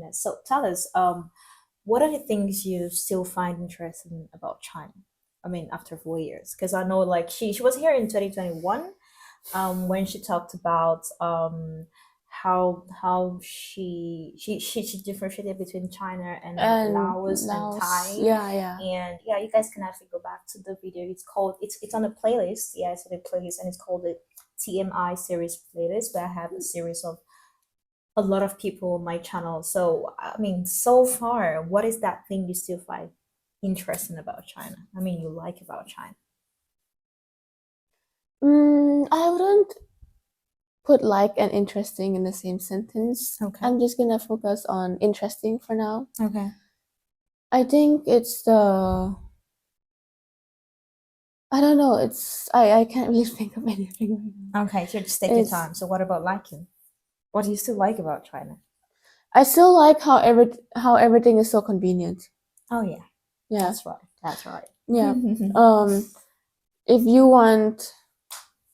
Yes. So tell us, what are the things you still find interesting about China? I mean, after 4 years, because I know like she was here in 2021, when she talked about how she differentiated between China and And Laos and Laos, Thai. yeah, yeah. And yeah, you guys can actually go back to the video. It's on a playlist. Yeah, it's on a playlist, and it's called the TMI series playlist, where I have a series of a lot of people on my channel. So I mean, so far, what is that thing you still find interesting about China? I mean, you like about China? I wouldn't put like and interesting in the same sentence. Okay. I'm just gonna focus on interesting for now. Okay. I think it's the I don't know. I can't really think of anything right now. Okay, so just take your It's time. So what about liking? What do you still like about China? I still like how everything is so convenient. Oh yeah, Yeah, that's right. That's right. yeah. If you want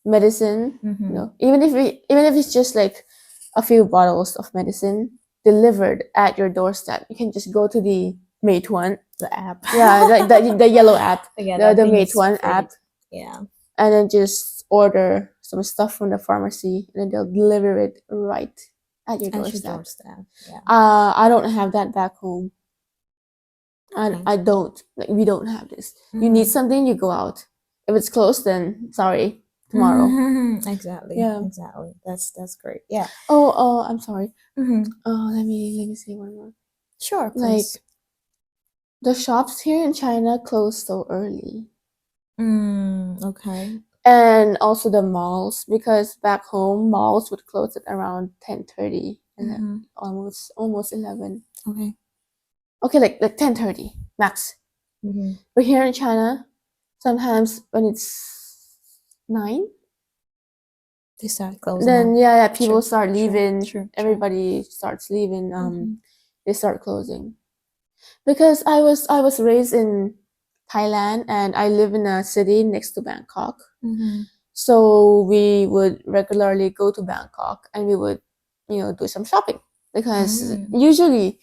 medicine, Mm-hmm. even if it's just like a few bottles of medicine delivered at your doorstep, you can just go to the Meituan, The app. yeah, like the yellow app, Yeah, the that thing is Meituan pretty. app, Yeah. and then just order some stuff from the pharmacy, and then they'll deliver it right at your At your doorstep. doorstep. Yeah. I don't have that back home. Okay. I don't. Like, we don't have this. You need Mm-hmm. something, you go out. If it's closed, then sorry, tomorrow. Exactly. Yeah. Exactly. That's great. Yeah. I'm sorry. Mm-hmm. Let me say one more. Sure, Like please. the shops here in China close so early, Okay. and also the malls, because back home malls would close at around 10:30 and Mm-hmm. almost 11. Okay. Okay, like 10:30 max. Mm-hmm. But here in China, sometimes when it's 9, They start closing then out. yeah, people True. start True. leaving. True. True. Everybody starts leaving. Mm-hmm. They start closing. Because I was raised in Thailand and I live in a city next to Bangkok. Mm-hmm. So we would regularly go to Bangkok and we would, do some shopping, because Mm. usually,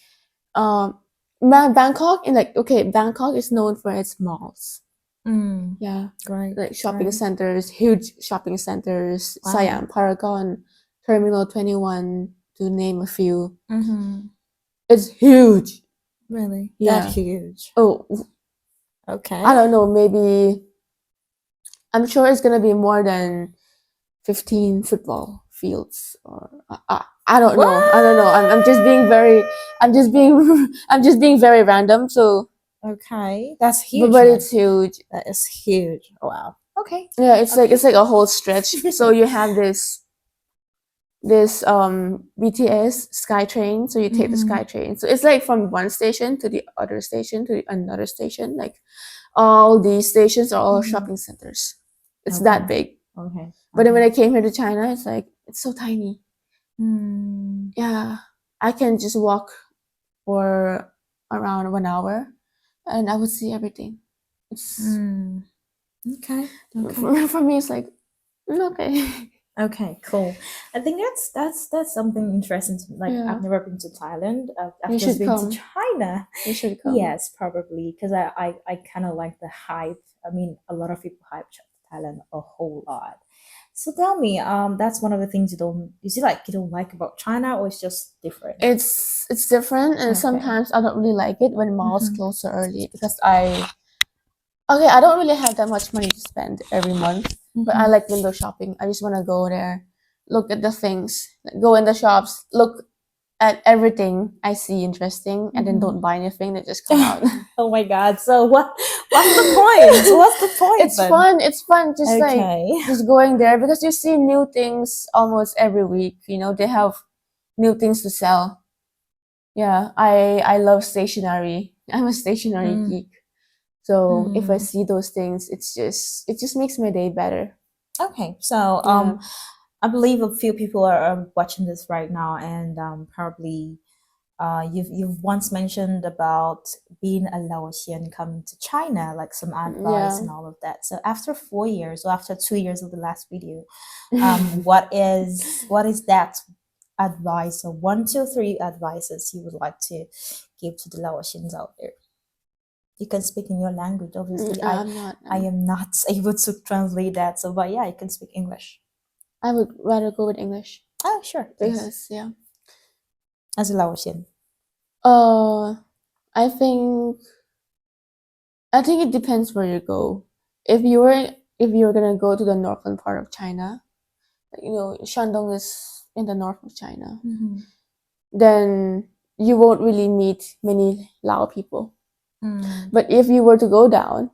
um, Bangkok Bangkok is known for its malls. Mm. Yeah, Great. like shopping Great. centers, huge shopping centers, Wow. Siam Paragon, Terminal 21, to name a few. Mm-hmm. It's huge. Really? That Yeah. huge. Oh, Okay. I don't know, maybe I'm sure it's gonna be more than 15 football fields, or I don't know. I don't know. I'm just being very I'm just being I'm just being very random. So, Okay. That's but huge, man. it's huge. That is huge. Wow. Okay. Yeah, Okay. it's like a whole stretch. So you have this BTS SkyTrain. So you take the Mm-hmm. SkyTrain. So it's like from one station to the other station to another station. Like all these stations are all Mm-hmm. shopping centers. It's that Okay. big. Okay. But then when Okay. I came here to China, it's like it's so tiny. Mm. Yeah, I can just walk for around 1 hour, and I would see everything. It's Mm. Okay. Okay. for me, it's like okay. Okay, cool. I think that's something interesting. Like Yeah, I've never been to Thailand. I've you just should been to come. China. You should come. Yes, probably because I kind of like the hype. I mean, a lot of people hype Thailand a whole lot. So tell me, that's one of the things you don't. Is it like you don't like about China, or it's just different? It's different, and Okay. sometimes I don't really like it when malls Mm-hmm. close so early, because I don't really have that much money to spend every month, but I Mm-hmm. like window shopping. I just want to go there, look at the things, go in the shops, look at everything I see interesting, and then Mm-hmm. don't buy anything that just come out. Oh my God! So what's the point? What's the point It's then? fun. It's fun, just like Okay. just going there, because you see new things almost every week. They have new things to sell. Yeah, I love stationery. I'm a stationery Mm. geek. So if I Mm. see those things, it just makes my day better. Okay, so Yeah. I believe a few people are watching this right now, and probably you've once mentioned about being a Laotian coming to China, like some advice Yeah. and all of that. So after 4 years, or after 2 years of the last video, what is that advice, or 1, 2, 3 advices you would like to give to the Laotians out there? You can speak in your language, obviously. I'm not. I am not able to translate that, so but yeah, you can speak English. I would rather go with English Oh, sure. Thanks. because yeah. As a Laotian. I think it depends where you go. If you're gonna go to the northern part of China, Shandong is in the north of China, then you won't really meet many Lao people. But if you were to go down,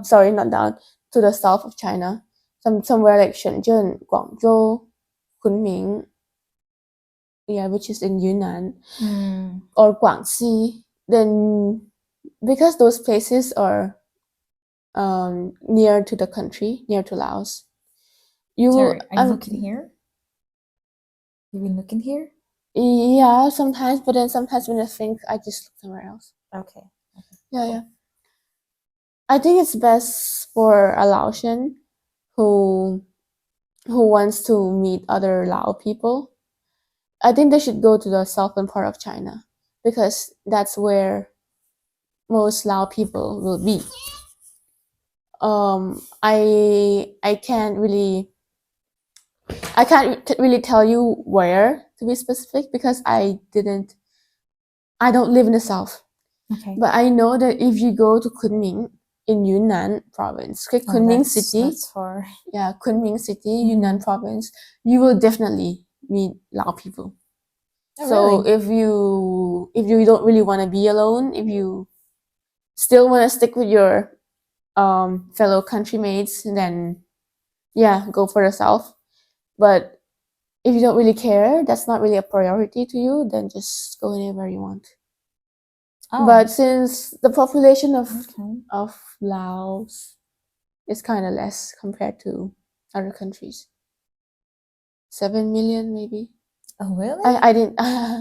sorry, not down, to the south of China, somewhere like Shenzhen, Guangzhou, Kunming, which is in Yunnan, or Guangxi, then because those places are near to the country, near to Laos, Sorry, are you looking here? You've been looking here? Yeah, sometimes, but then sometimes when I think, I just look somewhere else. Okay. Yeah. I think it's best for a Laotian who wants to meet other Lao people. I think they should go to the southern part of China because that's where most Lao people will be. I can't really tell you where to be specific because I don't live in the south. Okay. But I know that if you go to Kunming in Yunnan province, Kunming City, that's far. Yeah, Kunming City, Yunnan province, you will definitely meet Lao people. Oh, so really? if you don't really want to be alone, if you still want to stick with your fellow countrymates, then yeah, go for the south. But if you don't really care, that's not really a priority to you, then just go anywhere you want. Oh. But since the population of Okay. Laos is kind of less compared to other countries, 7 million maybe. Oh, really? I didn't.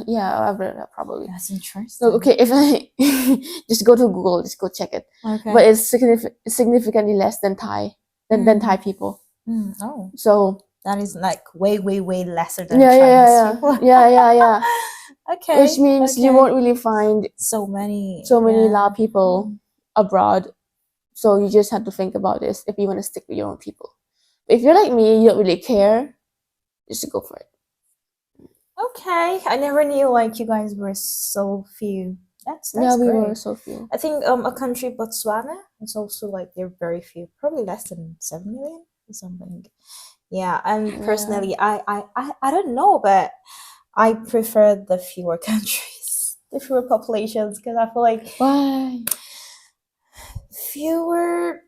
Yeah, I've read that probably. That's interesting. So okay, if I just go to Google, just go check it. Okay. But it's significantly less than Thai than Thai people. Oh. So that is like way lesser than yeah, Chinese people. yeah. Okay. Which means you won't really find so many Lao people abroad. So you just have to think about this if you want to stick with your own people. If you're like me, you don't really care, just go for it. Okay, I never knew like you guys were so few. That's we great. were so few. I think a country Botswana is also like they're very few, probably less than 7 million or something. Yeah, and personally, I don't know, but I prefer the fewer countries, the fewer populations, because I feel like Why? fewer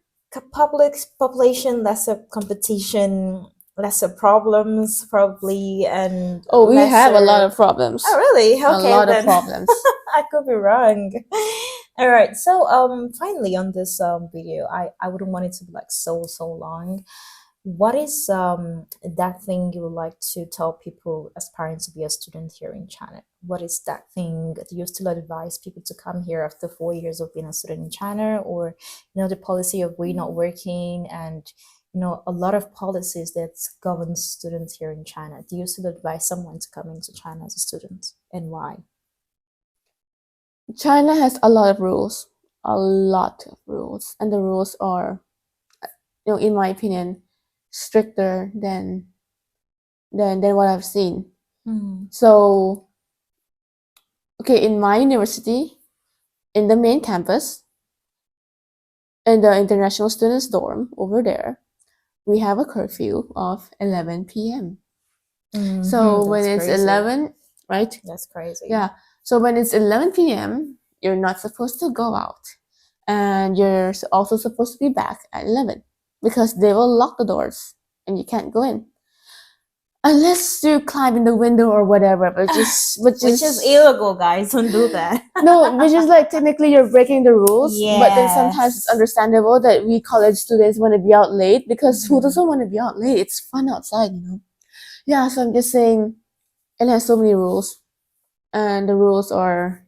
public population, lesser competition, lesser problems, probably, and we have a lot of problems. Oh, really? Okay, a lot then. of problems. I could be wrong. All right. So, finally on this video, I wouldn't want it to be like so long. What is that thing you would like to tell people aspiring to be a student here in China? What is that thing? Do you still advise people to come here after 4 years of being a student in China, or the policy of we not working and a lot of policies that govern students here in China? Do you still advise someone to come into China as a student, and why? China has a lot of rules, and the rules are, in my opinion, stricter than what I've seen. So, okay, in my university, in the main campus, in the international students dorm over there, we have a curfew of 11 p.m. So when it's crazy. 11, right? That's crazy. Yeah. So when it's 11 p.m., you're not supposed to go out. And you're also supposed to be back at 11 because they will lock the doors and you can't go in. Unless you climb in the window or whatever, which is illegal, guys. Don't do that. No, which is like technically you're breaking the rules. Yes. But then sometimes it's understandable that we college students want to be out late because who doesn't want to be out late? It's fun outside, Yeah, so I'm just saying it has so many rules. And the rules are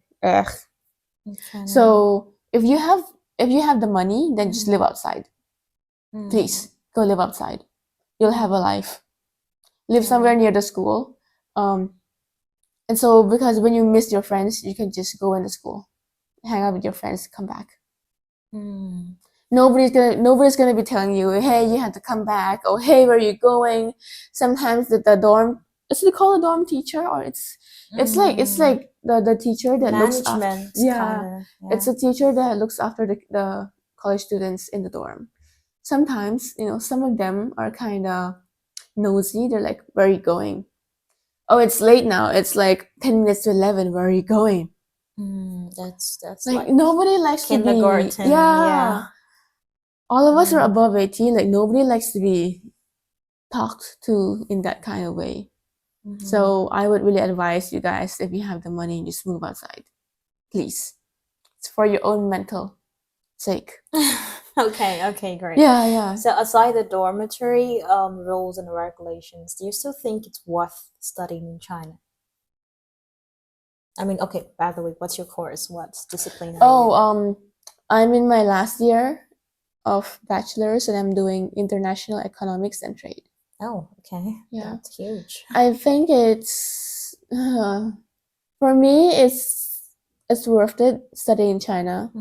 So if you have the money, then just live outside. Please go live outside. You'll have a life. Live somewhere near the school. And so because when you miss your friends, you can just go into school, hang out with your friends, come back. Mm. Nobody's gonna be telling you, hey, you have to come back, or hey, where are you going? Sometimes the dorm, is it called a dorm teacher, or it's like the teacher that looks after, Management, yeah, kinda, it's a teacher that looks after the college students in the dorm. Sometimes, some of them are kind of nosy. They're like, where are you going? Oh, it's late now. It's like 10 minutes to 11. Where are you going? That's Like, like nobody likes to be, kindergarten. yeah. All of us are Mm. above 18. Like, nobody likes to be talked to in that kind of way. Mhm. So I would really advise you guys, if you have the money, just move outside. Please. It's for your own mental sake. Okay, great. Yeah. So aside the dormitory rules and regulations, do you still think it's worth studying in China? I mean, okay, by the way, what's your course? What discipline are you Oh, I'm in my last year of bachelor's, and I'm doing international economics and trade. Oh, okay. Yeah. That's huge. I think it's for me, it's worth it studying in China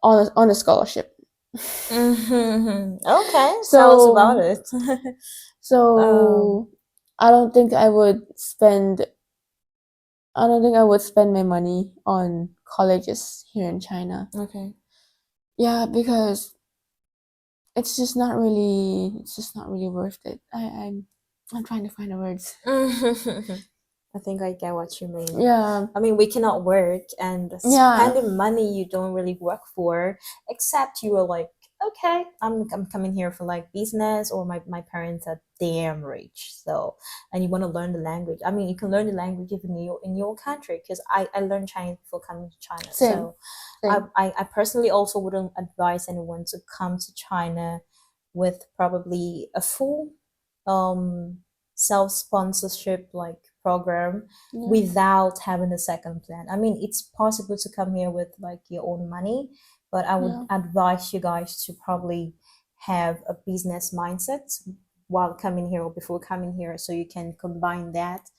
on a scholarship. Okay, So tell us about it. So I don't think I would spend my money on colleges here in China. Okay. Yeah, because it's just not really worth it. I'm trying to find the words. I think I get what you mean. Yeah. I mean, we cannot work and Yeah. spending money you don't really work for, except you were like, okay, I'm coming here for like business, or my parents are damn rich, so, and you want to learn the language. I mean, you can learn the language even in your country, because I learned Chinese before coming to China. Same. So Same. I personally also wouldn't advise anyone to come to China with probably a full self-sponsorship like program without having a second plan. I mean, it's possible to come here with like your own money, but I would advise you guys to probably have a business mindset while coming here or before coming here, so you can combine that,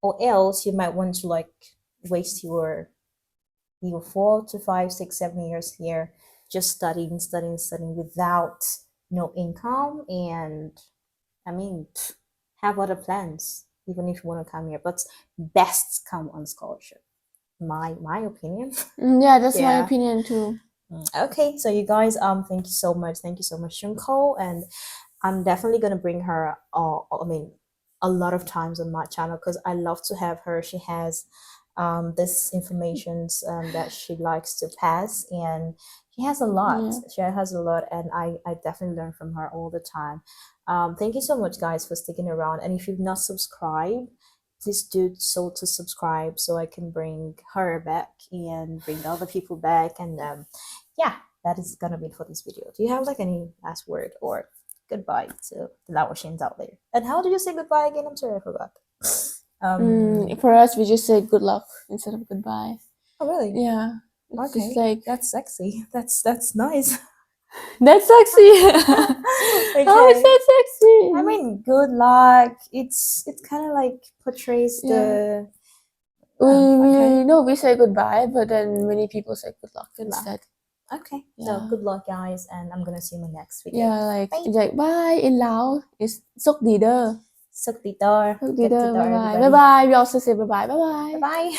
or else you might want to like waste your 4 to 5, 6, 7 years here just studying without no income. And I mean, have other plans even if you want to come here, but best come on scholarship. My opinion. Yeah, that's my opinion too. Okay, so you guys, thank you so much, Shunko, and I'm definitely gonna bring her. I mean, a lot of times on my channel, because I love to have her. She has this informations that she likes to pass, and she has a lot. She has a lot, and I definitely learn from her all the time. Thank you so much, guys, for sticking around. And if you've not subscribed, please do so to subscribe, so I can bring her back and bring other people back. And yeah, that is gonna be it for this video. Do you have like any last word or goodbye to the Laotians out there? And how do you say goodbye again? I'm sorry, I forgot. For us, we just say good luck instead of goodbye. Oh really? Yeah. It's just like, that's sexy. That's nice. That's sexy. Okay. How is that sexy? I mean, good luck. It kind of like portrays the. We say goodbye, but then many people say good luck instead. Okay, so good luck, guys, and I'm gonna see you in my next video. Yeah, like bye in Lao is sok đi đơ. Sok đi đơ. Bye bye. We also say bye bye. Bye.